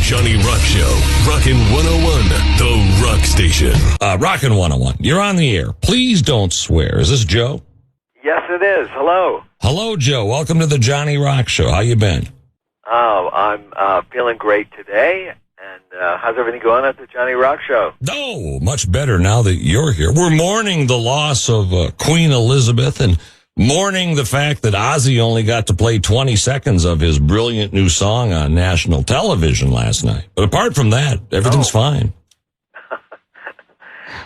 Johnny Rock Show. Rockin' 101, the Rock Station. Rockin' 101. You're on the air. Please don't swear. Is this Joe? Yes, it is. Hello. Hello, Joe. Welcome to the Johnny Rock Show. How you been? Oh, I'm feeling great today. And how's everything going at the Johnny Rock Show? Oh, much better now that you're here. We're mourning the loss of Queen Elizabeth and mourning the fact that Ozzy only got to play 20 seconds of his brilliant new song on national television last night. But apart from that, everything's fine.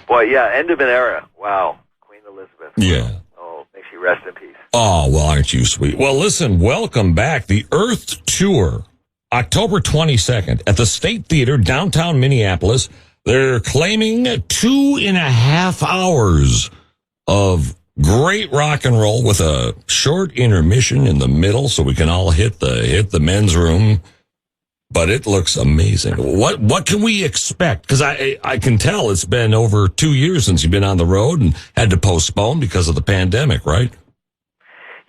Boy, yeah, end of an era. Wow. Queen Elizabeth. Yeah. Oh, may she rest in peace. Oh, well, aren't you sweet? Well, listen, welcome back. The Earth Tour, October 22nd at the State Theater, downtown Minneapolis. They're claiming 2.5 hours of great rock and roll with a short intermission in the middle so we can all hit the men's room. But it looks amazing. What can we expect? Because I can tell it's been over 2 years since you've been on the road and had to postpone because of the pandemic, right?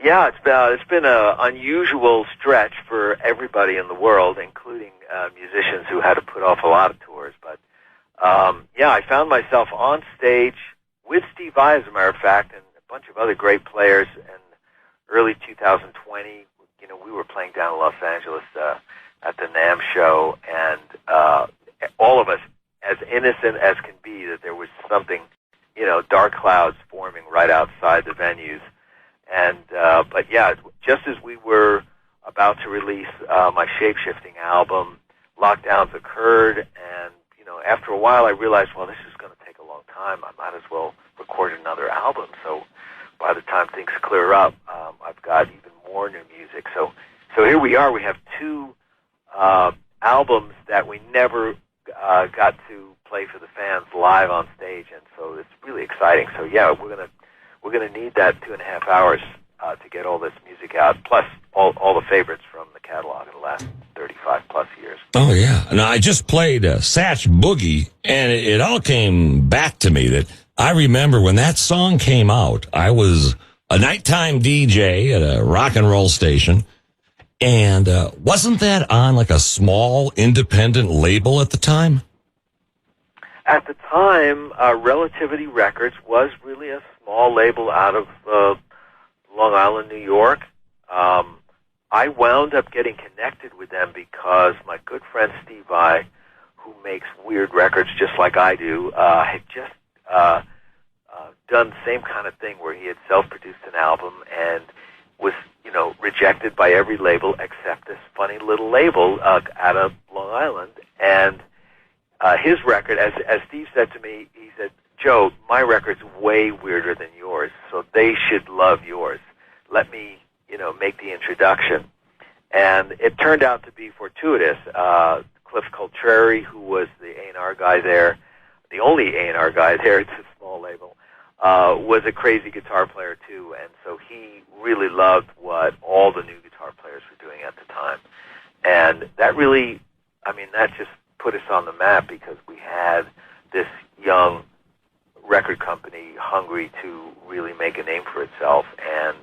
Yeah, it's been an unusual stretch for everybody in the world, including musicians who had to put off a lot of tours. But yeah, I found myself on stage with Steve Vai, as a matter of fact, and a bunch of other great players in early 2020. You know, we were playing down in Los Angeles at the NAMM show, and all of us, as innocent as can be, that there was something, you know, dark clouds forming right outside the venues. And but yeah, just as we were about to release my Shape-Shifting album, lockdowns occurred, and you know, after a while, I realized, well, this is going to take a long time. I might as well record another album. So by the time things clear up, I've got even more new music. So here we are. We have two albums that we never got to play for the fans live on stage, and so it's really exciting. So yeah, we're gonna need that 2.5 hours to get all this music out, plus all the favorites from the catalog of the last 35 plus years. Oh yeah, and I just played Satch Boogie, and it all came back to me that I remember when that song came out. I was a nighttime DJ at a rock and roll station. And wasn't that on like a small independent label at the time? At the time, Relativity Records was really a small label out of Long Island, New York. I wound up getting connected with them because my good friend Steve Vai, who makes weird records just like I do, had just done the same kind of thing where he had self-produced an album and was, you know, rejected by every label except this funny little label out of Long Island. And his record, as Steve said to me, he said, Joe, my record's way weirder than yours, so they should love yours. Let me, you know, make the introduction. And it turned out to be fortuitous. Cliff Coltrari, who was the A&R guy there, the only A&R guy there, it's a small label, was a crazy guitar player too, and so he really loved what all the new guitar players were doing at the time. And that really, I mean, that just put us on the map because we had this young record company hungry to really make a name for itself. And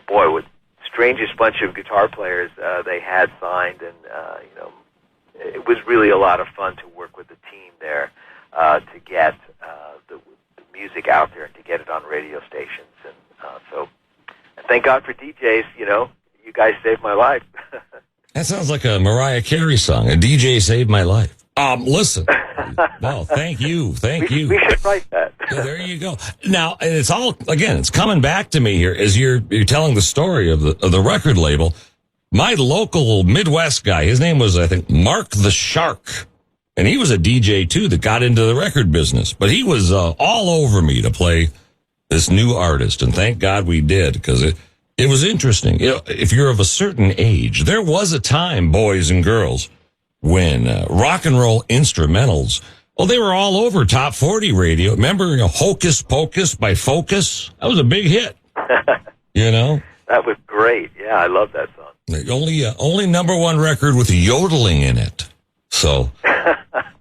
boy, with strangest bunch of guitar players they had signed, and you know, it was really a lot of fun to work with the team there to get the music out there and to get it on radio stations. And so thank God for DJs. You know, you guys saved my life. That sounds like a Mariah Carey song. A DJ saved my life. Listen. Well, thank you. We should write that. Yeah, there you go. Now, it's all, again, it's coming back to me here as you're telling the story of the record label. My local Midwest guy, his name was, I think, Mark the Shark. And he was a DJ, too, that got into the record business. But he was all over me to play this new artist. And thank God we did, because it was interesting. You know, if you're of a certain age, there was a time, boys and girls, when rock and roll instrumentals, well, they were all over Top 40 radio. Remember, you know, Hocus Pocus by Focus? That was a big hit. You know? That was great. Yeah, I love that song. The only number one record with yodeling in it. So,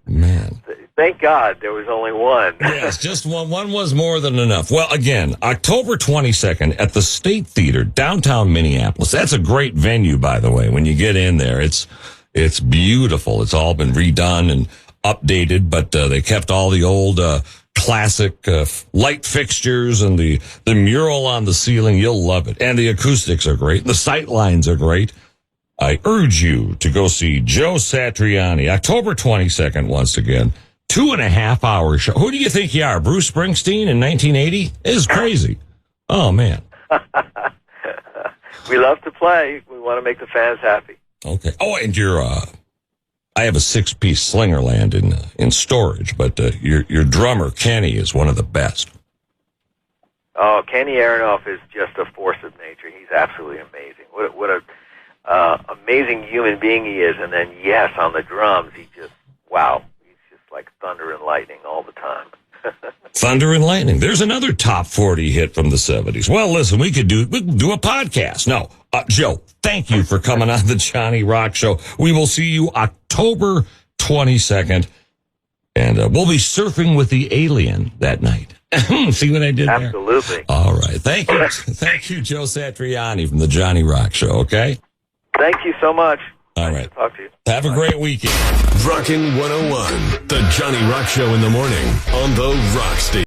man. Thank God there was only one. Yes, just one. One was more than enough. Well, again, October 22nd at the State Theater, downtown Minneapolis. That's a great venue, by the way. When you get in there, it's It's beautiful. It's all been redone and updated, but they kept all the old classic light fixtures and the mural on the ceiling. You'll love it. And the acoustics are great. The sight lines are great. I urge you to go see Joe Satriani, October 22nd, once again. 2.5 hour show. Who do you think you are? Bruce Springsteen in 1980? It is crazy. Oh, man. We love to play. We want to make the fans happy. Okay. Oh, and I have a 6-piece Slingerland in storage, but your drummer, Kenny, is one of the best. Oh, Kenny Aronoff is just a force of nature. He's absolutely amazing. What a amazing human being he is. And then, yes, on the drums, wow. He's just like thunder and lightning all the time. Thunder and lightning. There's another top 40 hit from the 70s. Well, listen, we could do a podcast. No, Joe, thank you for coming on the Johnny Rock Show. We will see you October 22nd, and we'll be surfing with the alien that night. See what I did there? Absolutely. All right. Thank you. Thank you, Joe Satriani from the Johnny Rock Show, okay? Thank you so much. All nice right. to talk to you. Have a great weekend. Rockin' 101, the Johnny Rock Show in the morning on the Rock Station.